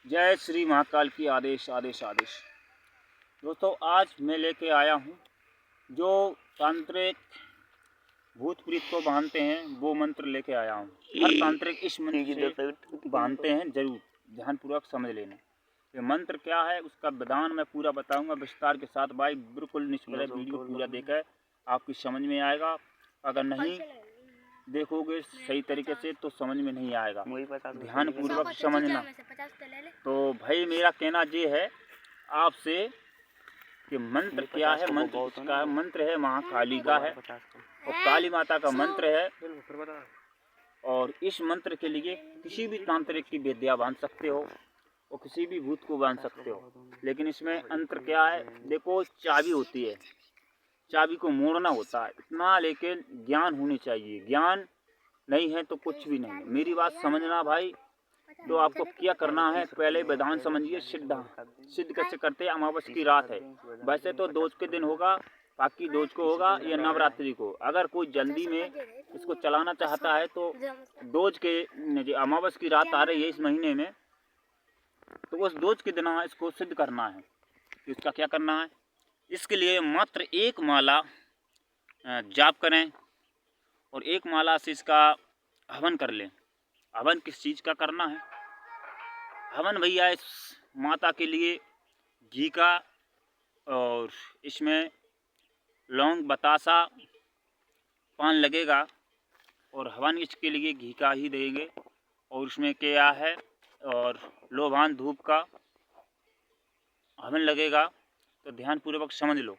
जय श्री महाकाल की आदेश आदेश आदेश। दोस्तों, आज मैं लेके आया हूँ जो तांत्रिक भूत प्रेत को बांधते हैं वो मंत्र लेके आया हूँ। हर तांत्रिक इस मंत्र से बांधते हैं, जरूर ध्यानपूर्वक समझ लेना। ये मंत्र क्या है उसका विधान मैं पूरा बताऊंगा विस्तार के साथ। भाई बिल्कुल निष्पक्ष वीडियो पूरा देखा आपकी समझ में आएगा। अगर नहीं देखोगे सही तरीके से तो समझ में नहीं आएगा, ध्यानपूर्वक समझना। तो भाई मेरा कहना ये है आपसे कि मंत्र क्या है। मंत्र का मंत्र है महाकाली का है और काली माता का मंत्र है। और इस मंत्र के लिए किसी भी तांत्रिक की विद्या बांध सकते हो और किसी भी भूत को बांध सकते हो। लेकिन इसमें अंतर क्या है, देखो चाबी होती है, चाबी को मोड़ना होता है इतना, लेकिन ज्ञान होनी चाहिए। ज्ञान नहीं है तो कुछ भी नहीं। मेरी बात समझना भाई। तो आपको क्या करना है, पहले विधान समझिए। सिद्ध कैसे करते हैं, अमावस की रात है। वैसे तो दोज के दिन होगा, बाकी दोज को होगा या नवरात्रि को। अगर कोई जल्दी में इसको चलाना चाहता है तो दोज के अमावस की रात आ रही है इस महीने में, तो उस दोज के दिन इसको सिद्ध करना है। तो इसका क्या करना है, इसके लिए मात्र एक माला जाप करें और एक माला से इसका हवन कर लें। हवन किस चीज़ का करना है, हवन भैया इस माता के लिए घी का, और इसमें लौंग बतासा पान लगेगा। और हवन इसके लिए घी का ही देंगे। और उसमें क्या है, और लोभान धूप का हवन लगेगा। तो ध्यानपूर्वक समझ लो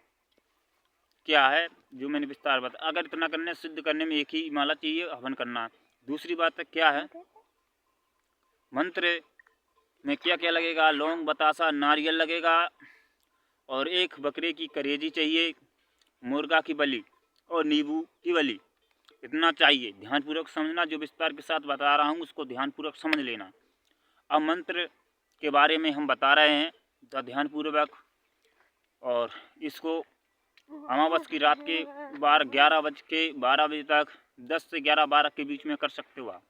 क्या है जो मैंने विस्तार बता। अगर इतना करने सिद्ध करने में एक ही माला चाहिए, हवन करना। दूसरी बात है क्या है, मंत्र में क्या क्या लगेगा, लौंग बतासा नारियल लगेगा और एक बकरे की कलेजी चाहिए, मुर्गा की बलि और नींबू की बलि, इतना चाहिए। ध्यानपूर्वक समझना, जो विस्तार के साथ बता रहा हूँ उसको ध्यानपूर्वक समझ लेना। अब मंत्र के बारे में हम बता रहे हैं तो ध्यानपूर्वक। और इसको अमावस की रात के 11 बज के 12 बजे तक, 10 से 11-12 के बीच में कर सकते हो आप।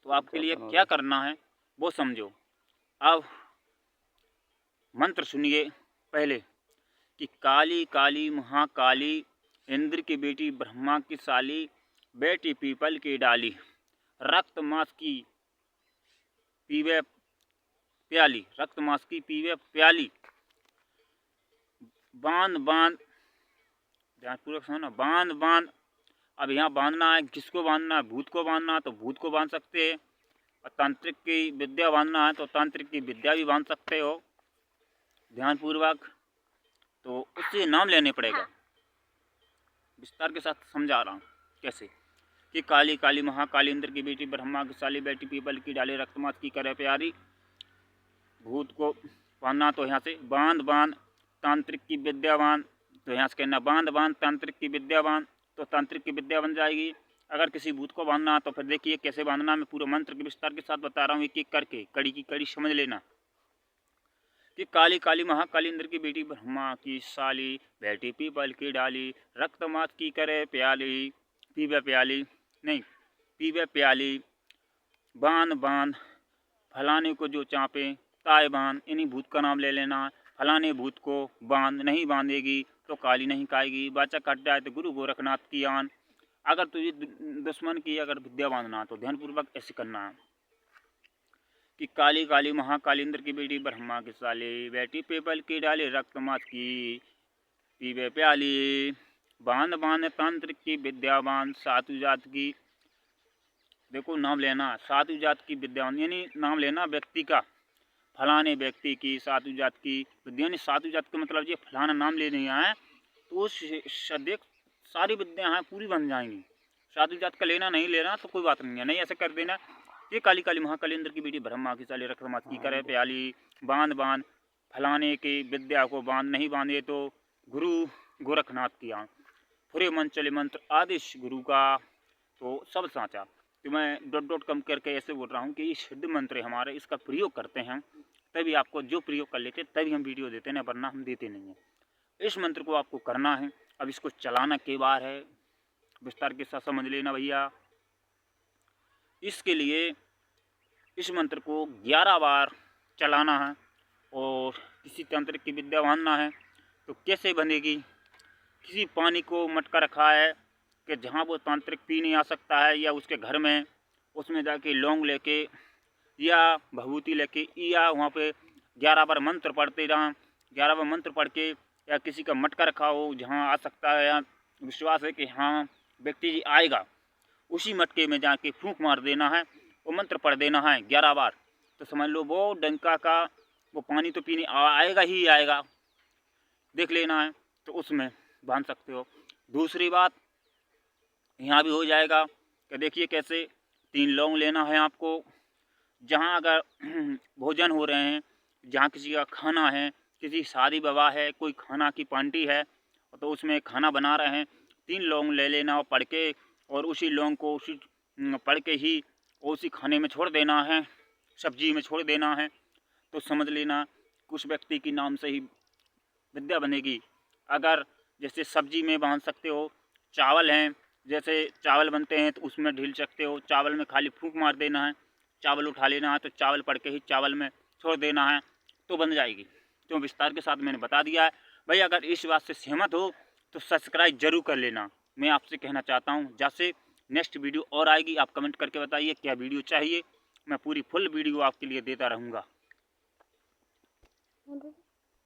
तो आपके लिए क्या करना है वो समझो। अब मंत्र सुनिए पहले कि काली काली महाकाली, इंद्र की बेटी ब्रह्मा की साली, बेटी पीपल की डाली, रक्त मांस की पीवे प्याली, रक्त मांस की पीवे प्याली, बांध बांध, ध्यानपूर्वक समझना, बांध बांध। अब यहाँ बांधना है, किसको बांधना है, भूत को बांधना है तो भूत को बांध सकते हैं, और तांत्रिक की विद्या बांधना है तो तांत्रिक की विद्या भी बांध सकते हो ध्यानपूर्वक। तो उससे नाम लेने पड़ेगा, विस्तार के साथ समझा रहा हूँ कैसे। कि काली काली महाकाली, इंद्र की बेटी ब्रह्मा की साली, बेटी पीपल की डाली, रक्तमास की करे प्यारी, भूत को बांधना तो यहाँ से बांध बांध, तांत्रिक की विद्या बांध, तो यहाँ से कहना बांध बांध तांत्रिक की विद्या बांध, तो तांत्रिक की विद्या बन जाएगी। अगर किसी भूत को बांधना तो फिर देखिए कैसे बांधना। मैं पूरे मंत्र के विस्तार के साथ बता रहा हूँ, एक एक करके, कड़ी की कड़ी समझ लेना। कि काली काली महाकाली, इंद्र की बेटी ब्रह्मा की साली, बेटी पीपल की डाली, रक्तमात की करे प्याली, पीवे प्याली नहीं पीवे प्याली, बांध बांध, फलाने को जो चापे ताए बांध। इन्हीं भूत का नाम ले लेना। फलाने भूत को बांध, नहीं बांधेगी तो काली नहीं खाएगी, बाचा कट जाए तो गुरु गोरखनाथ की आन। अगर तुझे दुश्मन की अगर विद्या बांधना तो ध्यानपूर्वक ऐसे करना है कि काली काली महाकाली, इंद्र की बेटी ब्रह्मा की साली, बेटी पीपल की डाली, रक्तमात की पीवे प्याली, बांध बांध तांत्रिक की विद्या बांध, सातु जात की, देखो नाम लेना, सातु जात की विद्या, यानी नाम लेना व्यक्ति का, फलाने व्यक्ति की सातु जात की विद्या। यानी सातु जात का मतलब ये फलाना नाम ले नहीं आए तो उस देख सारी विद्या हैं पूरी बन जाएंगी। सातु जात का लेना नहीं लेना तो कोई बात नहीं है, नहीं ऐसे कर देना। ये काली काली महाकाली, इंद्र की बेटी ब्रह्मा की साली, रक्तमात की करे प्याली, बांध बांध, फलाने की विद्या को बांध, नहीं बांधे तो गुरु गोरखनाथ की आन। पूरे मन चले मंत्र आदेश गुरु का तो सब साँचा। तो मैं डॉट डॉट कम करके ऐसे बोल रहा हूँ कि ये सिद्ध मंत्र है हमारे, इसका प्रयोग करते हैं तभी आपको जो प्रयोग कर लेते तभी हम वीडियो देते हैं, वरना हम देते नहीं हैं। इस मंत्र को आपको करना है। अब इसको चलाना के बार है, विस्तार के साथ समझ लेना भैया। इसके लिए इस मंत्र को 11 बार चलाना है और किसी तांत्रिक की विद्या बांधना है। तो कैसे बनेगी? किसी पानी को मटका रखा है कि जहाँ वो तांत्रिक पी नहीं आ सकता है, या उसके घर में, उसमें जाके लौंग लेके या भभूति लेके या वहाँ पे 11 बार मंत्र पढ़ते रहें। 11 बार मंत्र पढ़ के, या किसी का मटका रखा हो जहाँ आ सकता है या विश्वास है कि हाँ व्यक्ति जी आएगा, उसी मटके में जाके फूंक मार देना है, वो मंत्र पढ़ देना है 11 बार। तो समझ लो वो डंका का वो पानी तो पीने आएगा ही आएगा, देख लेना है, तो उसमें बांध सकते हो। दूसरी बात यहाँ भी हो जाएगा कि देखिए कैसे 3 लौंग लेना है आपको। जहाँ अगर भोजन हो रहे हैं, जहाँ किसी का खाना है, किसी शादी विवाह है, कोई खाना की पार्टी है, तो उसमें खाना बना रहे हैं, 3 लौंग ले लेना और पढ़ के, और उसी लौंग को उसी पढ़ के ही उसी खाने में छोड़ देना है, सब्जी में छोड़ देना है। तो समझ लेना कुछ व्यक्ति के नाम से ही विद्या बनेगी। अगर जैसे सब्जी में बांध सकते हो, चावल हैं, जैसे चावल बनते हैं तो उसमें ढील सकते हो, चावल में खाली फूंक मार देना है, चावल उठा लेना है, तो चावल पढ़ के ही चावल में छोड़ देना है, तो बन जाएगी। तो विस्तार के साथ मैंने बता दिया है भाई। अगर इस बात से सहमत हो तो सब्सक्राइब जरूर कर लेना, मैं आपसे कहना चाहता हूँ। जैसे नेक्स्ट वीडियो और आएगी, आप कमेंट करके बताइए क्या वीडियो चाहिए, मैं पूरी फुल वीडियो आपके लिए देता रहूँगा।